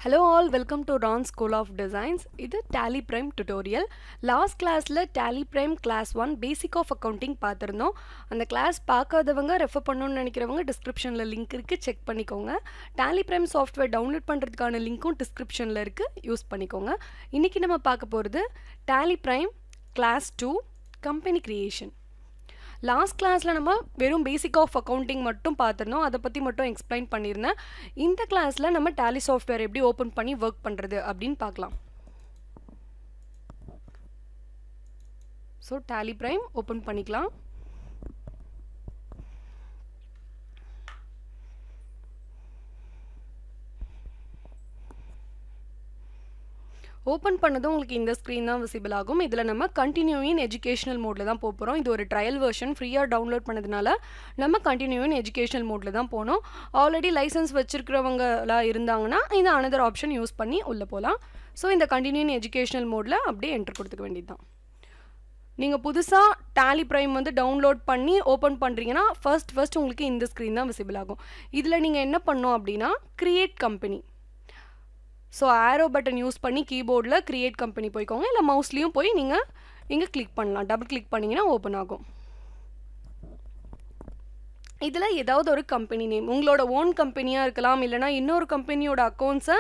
Hello all, welcome to Ron School of Designs. இது Tally Prime tutorial. Last classல Tally Prime class 1 basic of accounting பார்த்திருந்தோம். அந்த class பார்க்காதவங்க refer பண்ணணும்னு நினைக்கிறவங்க descriptionல link இருக்கு, செக் பண்ணிக்கோங்க. Tally Prime software டவுன்லோட் பண்றதுக்கான லிங்க்கும் descriptionல இருக்கு, யூஸ் பண்ணிக்கோங்க. இன்னைக்கு நம்ம பார்க்க போறது Tally Prime class 2 company creation. Last கிளாஸில் நம்ம வெறும் பேசிக் ஆஃப் அக்கௌண்டிங் மட்டும் பார்த்துருந்தோம், அதை பற்றி மட்டும் எக்ஸ்பிளைன் பண்ணியிருந்தேன். இந்த கிளாஸில் நம்ம டேலி சாஃப்ட்வேர் எப்படி ஓப்பன் பண்ணி ஒர்க் பண்ணுறது அப்படின்னு பார்க்கலாம். ஸோ டேலி பிரைம் ஓப்பன் பண்ணிக்கலாம். ஓப்பன் பண்ணதும் உங்களுக்கு இந்த ஸ்க்ரீன் தான் விசிபிள் ஆகும். இதில் நம்ம கண்டினியூ இன் எஜுகேஷனல் மோடில் தான் போகிறோம். இது ஒரு ட்ரையல் வெர்ஷன், ஃப்ரீயாக டவுன்லோட் பண்ணதுனால நம்ம கண்டினியூ இன் எஜுகேஷனல் மோடில் தான் போனோம். ஆல்ரெடி லைசன்ஸ் வச்சுருக்கிறவங்களாக இருந்தாங்கன்னா இந்த அனதர் ஆப்ஷன் யூஸ் பண்ணி உள்ளே போகலாம். ஸோ இந்த கண்டினியூ இன் எஜுகேஷனல் மோடில் அப்படியே என்ட்ரு கொடுத்துக்க வேண்டியது தான். நீங்கள் புதுசாக டேலி பிரைம் வந்து டவுன்லோட் பண்ணி ஓப்பன் பண்ணுறீங்கன்னா ஃபர்ஸ்ட் உங்களுக்கு இந்த ஸ்க்ரீன் தான் விசிபிள் ஆகும். இதில் நீங்கள் என்ன பண்ணோம் அப்படின்னா create company, so arrow button use பண்ணி கீபோர்டில் கிரியேட் கம்பெனி போய்க்கோங்க, இல்லை மவுஸ்லேயும் போய் நீங்கள் இங்கே கிளிக் பண்ணலாம். டபுள் கிளிக் பண்ணிங்கன்னா ஓப்பன் ஆகும். இதில் ஏதாவது ஒரு கம்பெனி நேம், உங்களோட ஓன் கம்பெனியாக இருக்கலாம், இல்லைனா இன்னொரு கம்பெனியோட அக்கௌண்ட்ஸை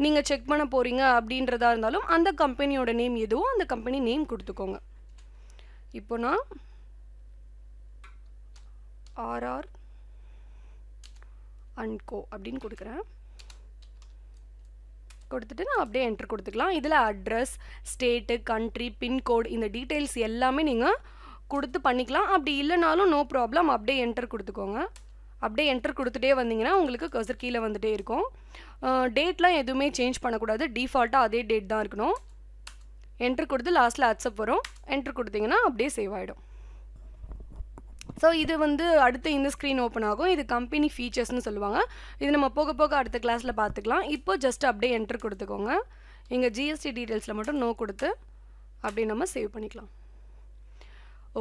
நீங்கள் செக் பண்ண போகிறீங்க அப்படின்றதா இருந்தாலும் அந்த கம்பெனியோட நேம் எதுவோ அந்த கம்பெனி நேம் கொடுத்துக்கோங்க. இப்போ நான் ஆர்ஆர் அண்ட் கோ அப்படின்னு கொடுக்குறேன். கொடுத்துட்டு நான் அப்படியே என்ட்ரு கொடுத்துக்கலாம். இதில் அட்ரஸ், ஸ்டேட்டு, கண்ட்ரி, பின்கோடு இந்த டீட்டெயில்ஸ் எல்லாமே நீங்கள் கொடுத்து பண்ணிக்கலாம். அப்படி இல்லைனாலும் நோ ப்ராப்ளம், அப்படியே என்ட்ரு கொடுத்துக்கோங்க. அப்படியே என்ட்ரு கொடுத்துட்டே வந்தீங்கன்னா உங்களுக்கு கர்சர் கீழே வந்துகிட்டே இருக்கும். டேட்லாம் எதுவுமே சேஞ்ச் பண்ணக்கூடாது, டிஃபால்ட்டாக அதே டேட் தான் இருக்கணும். என்ட்ரு கொடுத்து லாஸ்ட்டில் அக்செப்ட் வரும், என்ட்ரு கொடுத்தீங்கன்னா அப்படியே சேவ் ஆகிடும். ஸோ இது வந்து அடுத்து இந்த ஸ்க்ரீன் ஓப்பன் ஆகும். இது கம்பெனி ஃபீச்சர்ஸ்னு சொல்லுவாங்க. இது நம்ம போக போக அடுத்த கிளாஸில் பார்த்துக்கலாம். இப்போ ஜஸ்ட் அப்படியே என்ட்ரு கொடுத்துக்கோங்க. இங்கே ஜிஎஸ்டி டீட்டெயில்ஸில் மட்டும் நோ கொடுத்து அப்படியே நம்ம சேவ் பண்ணிக்கலாம்.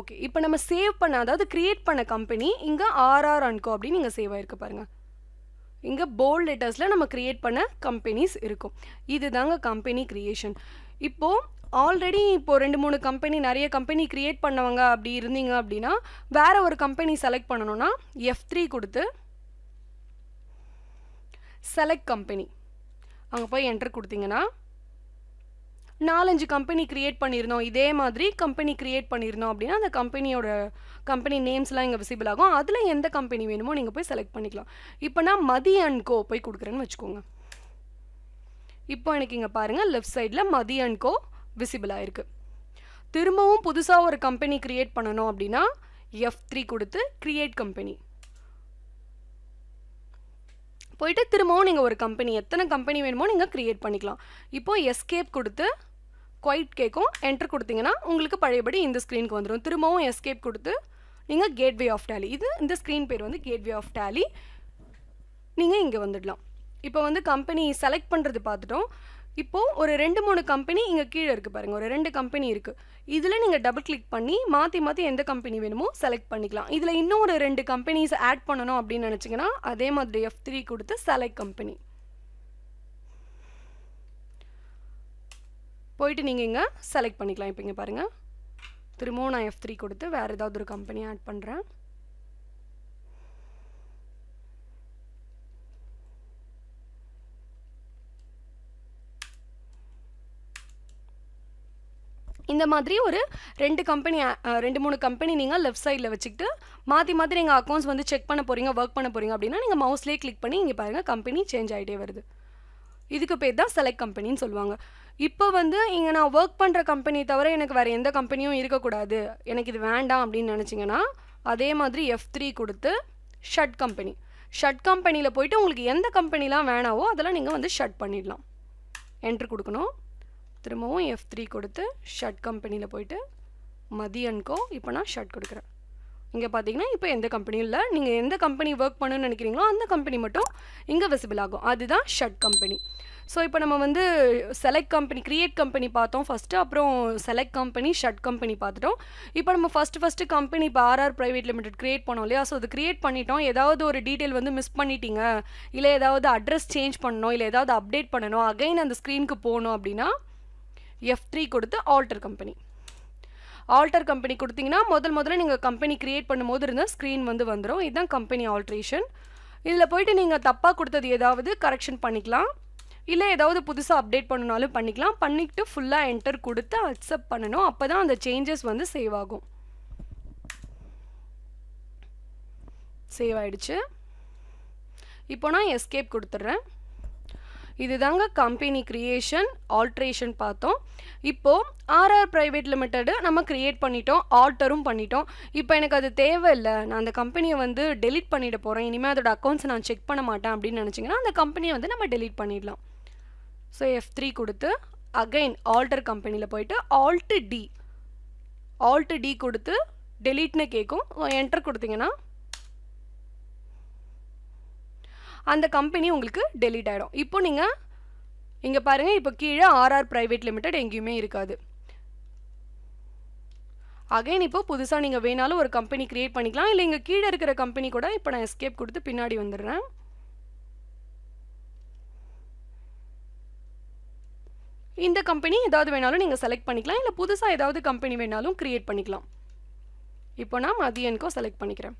ஓகே, இப்போ நம்ம சேவ் பண்ண, அதாவது க்ரியேட் பண்ண கம்பெனி இங்கே ஆர்ஆர் அண்ட் கோ அப்படின்னு இங்கே சேவ் ஆகிருக்கு பாருங்கள். இங்கே போல்ட் லெட்டர்ஸில் நம்ம க்ரியேட் பண்ண கம்பெனிஸ் இருக்கும். இது தாங்க கம்பெனி க்ரியேஷன். இப்போது ஆல்ரெடி இப்போது 2-3 கம்பெனி, நிறைய கம்பெனி க்ரியேட் பண்ணவங்க அப்படி இருந்தீங்க அப்படின்னா வேறு ஒரு கம்பெனி செலக்ட் பண்ணணும்னா F3 கொடுத்து செலக்ட் கம்பெனி அங்கே போய் என்ட்ரு கொடுத்தீங்கன்னா 4-5 கம்பெனி க்ரியேட் பண்ணியிருந்தோம், இதே மாதிரி கம்பெனி க்ரியேட் பண்ணியிருந்தோம் அப்படின்னா அந்த கம்பெனி நேம்ஸ்லாம் இங்கே விசிபிள் ஆகும். அதில் எந்த கம்பெனி வேணுமோ நீங்கள் போய் செலக்ட் பண்ணிக்கலாம். இப்போ நான் மதி அண்ட் கோ போய் கொடுக்குறேன்னு வச்சுக்கோங்க. இப்போ எனக்கு இங்கே பாருங்கள் லெஃப்ட் சைடில் மதி அண்ட் கோ விசிபிள் ஆயிருக்கு. திரும்பவும் புதுசாக ஒரு கம்பெனி க்ரியேட் பண்ணணும் அப்படின்னா F3 கொடுத்து க்ரியேட் கம்பெனி போயிட்டு திரும்பவும் நீங்கள் ஒரு கம்பெனி, எத்தனை கம்பெனி வேணுமோ நீங்கள் க்ரியேட் பண்ணிக்கலாம். இப்போது எஸ்கேப் கொடுத்து குவைட் கேட்கும், என்ட்ரு கொடுத்தீங்கன்னா உங்களுக்கு பழையபடி இந்த ஸ்க்ரீனுக்கு வந்துடும். திரும்பவும் எஸ்கேப் கொடுத்து நீங்கள் கேட்வே ஆஃப் டேலி, இது இந்த ஸ்க்ரீன் பேர் வந்து கேட்வே ஆஃப் டேலி, நீங்கள் இங்கே வந்துடலாம். இப்போ வந்து கம்பெனி செலக்ட் பண்ணுறது பார்த்துட்டோம். இப்போது ஒரு 2-3 கம்பெனி இங்கே கீழே இருக்குது பாருங்கள், ஒரு 2 கம்பெனி இருக்குது. இதில் நீங்கள் டபுள் கிளிக் பண்ணி மாற்றி எந்த கம்பெனி வேணுமோ செலக்ட் பண்ணிக்கலாம். இதில் இன்னும் ஒரு 2 கம்பெனிஸ் ஆட் பண்ணணும் அப்படின்னு நினச்சிங்கன்னா அதே மாதிரி F3 கொடுத்து செலக்ட் கம்பெனி போயிட்டு நீங்கள் இங்கே செலக்ட் பண்ணிக்கலாம். இப்போ இங்கே பாருங்கள், திரும்பவும் நான் F3 கொடுத்து வேறு ஏதாவது ஒரு கம்பெனி ஆட் பண்ணுறேன். இந்த மாதிரி ஒரு 2-3 கம்பெனி நீங்கள் லெஃப்ட் சைடில் வச்சுக்கிட்டு மாற்றி நீங்கள் அக்கௌண்ட்ஸ் வந்து செக் பண்ண போகிறீங்க, ஒர்க் பண்ண போகிறீங்க அப்படின்னா நீங்கள் மவுஸ்லேயே கிளிக் பண்ணி இங்கே பாருங்கள் கம்பெனி சேஞ்ச் ஆகிட்டே வருது. இதுக்கு பேர் தான் செலக்ட் கம்பெனின்னு சொல்லுவாங்க. இப்போ வந்து இங்கே நான் ஒர்க் பண்ணுற கம்பெனி தவிர எனக்கு வேறு எந்த கம்பெனியும் இருக்கக்கூடாது, எனக்கு இது வேண்டாம் அப்படின்னு நினச்சிங்கன்னா அதே மாதிரி F3 கொடுத்து ஷட் கம்பெனியில் போயிட்டு உங்களுக்கு எந்த கம்பெனிலாம் வேணாவோ அதெல்லாம் நீங்கள் வந்து ஷட் பண்ணிடலாம். என்ட்ரு கொடுக்கணும். திரும்பவும் F3 கொடுத்து ஷட் கம்பெனியில் போயிட்டு மதி அண்ட் கோ இப்போ நான் ஷட் கொடுக்குறேன். இங்கே பார்த்தீங்கன்னா இப்போ எந்த கம்பெனியும் இல்லை, நீங்கள் எந்த கம்பெனி ஒர்க் பண்ணணும்னு நினைக்கிறீங்களோ அந்த கம்பெனி மட்டும் இங்கே விசிபிள் ஆகும். அதுதான் ஷட் கம்பெனி. ஸோ இப்போ நம்ம வந்து செலக்ட் கம்பெனி கிரியேட் கம்பெனி பார்த்தோம் ஃபஸ்ட்டு, அப்புறம் செலக்ட் கம்பெனி ஷட் கம்பெனி பார்த்துட்டோம். இப்போ நம்ம ஃபஸ்ட்டு கம்பெனி இப்போ ஆர்ஆர் பிரைவேட் லிமிடெட் கிரியேட் பண்ணோம் இல்லையா? ஸோ அது கிரியேட் பண்ணிட்டோம். ஏதாவது ஒரு டீட்டெயில் வந்து மிஸ் பண்ணிட்டீங்க, இல்லை ஏதாவது அட்ரஸ் சேஞ்ச் பண்ணணும், இல்லை ஏதாவது அப்டேட் பண்ணணும், அகைன் அந்த ஸ்க்ரீனுக்கு போகணும் அப்படின்னா F3 கொடுத்து ஆல்டர் கம்பெனி. ஆல்டர் கம்பெனி கொடுத்தீங்கன்னா முதல்ல நீங்கள் கம்பெனி கிரியேட் பண்ணும்போது இருந்த ஸ்க்ரீன் வந்து வந்துடும். இதுதான் கம்பெனி ஆல்ட்ரேஷன். இதில் போயிட்டு நீங்கள் தப்பாக கொடுத்தது ஏதாவது கரெக்ஷன் பண்ணிக்கலாம், இல்லை ஏதாவது புதுசாக அப்டேட் பண்ணனாலும் பண்ணிக்கலாம். பண்ணிவிட்டு ஃபுல்லாக என்டர் கொடுத்து அக்செப்ட் பண்ணணும். அப்போ தான் அந்த சேஞ்சஸ் வந்து சேவ் ஆகும். சேவ் ஆகிடுச்சு. இப்போ நான் எஸ்கேப் கொடுத்துட்றேன். இதுதாங்க கம்பெனி கிரியேஷன் ஆல்ட்ரேஷன் பார்த்தோம். இப்போது ஆர்ஆர் பிரைவேட் லிமிடெட் நம்ம கிரியேட் பண்ணிட்டோம், ஆல்டரும் பண்ணிட்டோம். இப்போ எனக்கு அது தேவையில்லை, நான் அந்த கம்பெனியை வந்து டெலீட் பண்ணிட போகிறேன், இனிமேல் அதோட அக்கௌண்ட்ஸை நான் செக் பண்ண மாட்டேன் அப்படின்னு நினச்சிங்கன்னா அந்த கம்பெனியை வந்து நம்ம டெலீட் பண்ணிடலாம். ஸோ F3 கொடுத்து அகைன் ஆல்டர் கம்பெனியில் போயிட்டு ஆல்ட் டி கொடுத்து டெலீட்னு கேட்கும். என்டர் கொடுத்தீங்கன்னா அந்த கம்பெனி உங்களுக்கு டெலீட் ஆகிடும். இப்போ நீங்கள் இங்கே பாருங்கள், இப்போ கீழே ஆர்ஆர் பிரைவேட் லிமிடெட் எங்கேயுமே இருக்காது. அகைன் இப்போ புதுசாக நீங்கள் வேணாலும் ஒரு கம்பெனி கிரியேட் பண்ணிக்கலாம், இல்லை இங்கே கீழே இருக்கிற கம்பெனி கூட இப்போ நான் எஸ்கேப் கொடுத்து பின்னாடி வந்துடுறேன். இந்த கம்பெனி ஏதாவது வேணாலும் நீங்கள் செலக்ட் பண்ணிக்கலாம், இல்லை புதுசாக ஏதாவது கம்பெனி வேணாலும் கிரியேட் பண்ணிக்கலாம். இப்போ நான் மதியனுக்கோ செலக்ட் பண்ணிக்கிறேன்.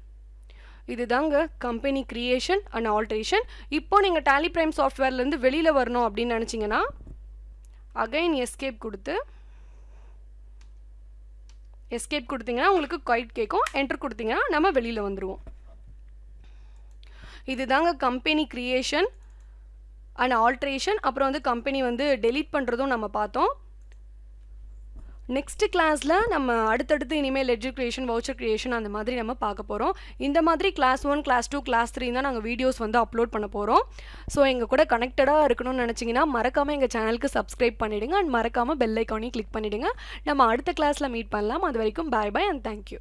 இதுதாங்க கம்பெனி கிரியேஷன் அண்ட் ஆல்ட்ரேஷன். இப்போ நீங்கள் டேலி பிரைம் சாஃப்ட்வேர்லேருந்து வெளியில் வரணும் அப்படின்னு நினச்சிங்கன்னா அகைன் எஸ்கேப் கொடுத்தீங்கன்னா உங்களுக்கு குவைட் கேட்கும். என்டர் கொடுத்தீங்கன்னா நம்ம வெளியில் வந்துடுவோம். இதுதாங்க கம்பெனி கிரியேஷன் அண்ட் ஆல்ட்ரேஷன். அப்புறம் வந்து கம்பெனி வந்து டெலீட் பண்ணுறதும் நம்ம பார்த்தோம். நெக்ஸ்ட் கிளாஸில் நம்ம அடுத்தடுத்து இனிமேல் லெட்ஜர் கிரியேஷன், வவுச்சர் கிரியேஷன் அந்த மாதிரி நம்ம பார்க்க போகிறோம். இந்த மாதிரி கிளாஸ் 1, கிளாஸ் 2, கிளாஸ் 3 தான் நாங்கள் வீடியோஸ் வந்து அப்லோட் பண்ண போகிறோம். ஸோ எங்கள் கூட கனெக்டடாக இருக்கணும்னு நினச்சிங்கன்னா மறக்காமல் எங்கள் சேனலுக்கு சப்ஸ்கிரைப் பண்ணிவிடுங்க அண்ட் மறக்காமல் பெல் ஐக்கானையும் கிளிக் பண்ணிவிடுங்க. நம்ம அடுத்த கிளாஸில் மீட் பண்ணலாம். அது வரைக்கும் பாய் அண்ட் தேங்க்யூ.